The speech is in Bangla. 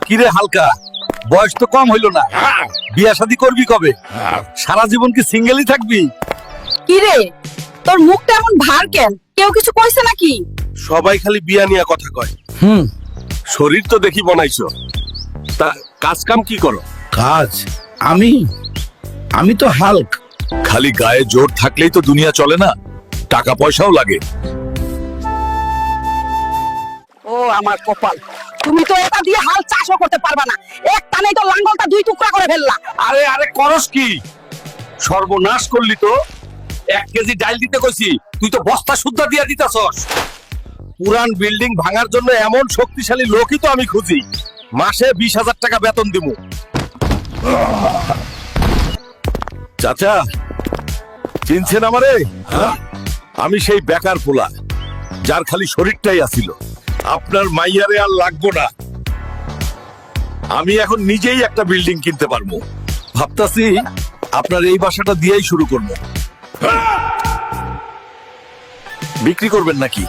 কিরে হালকা, বয়স তো কম হইল না, বিয়া শাদী করবি কবে? সারা জীবন কি সিঙ্গেলই থাকবি? কি রে, তোর মুখটা এমন ভার কেন? কেউ কিছু কইছে নাকি? সবাই খালি বিয়া নিয়ে কথা কয়। শরীর তো দেখি বনাইছো, তা কাজ কাম কি করো? কাজ? আমি তো হাল্ক। খালি গায়ে জোর থাকলেই তো দুনিয়া চলে না, টাকা পয়সাও লাগে। ও আমার কপাল, তুমি তো এটা দিয়ে হাল চাষও করতে পারবা না। এক টানেই তো লাঙ্গলটা দুই টুকরা করে ফেললা। আরে আরে করস কি? সর্বনাশ করলি তো। 1 কেজি ডাল দিতে কইছি, তুই তো বস্তা সুদ্ধা দিয়া দিতাছস। পুরান বিল্ডিং ভাঙার জন্য এমন শক্তিশালী লোকই তো আমি খুঁজি। মাসে 20,000 টাকা বেতন দিমু। চাচা, চিনছেন আমারে? আমি সেই বেকার পোলা, যার খালি শরীরটাই আছিল। আপনার মাইয়ারে আর লাগবো না। আমি এখন নিজেই একটা বিল্ডিং কিনতে পারবো। ভাবতাছি আপনার এই বাসাটা দিয়েই শুরু করবো। বিক্রি করবেন নাকি?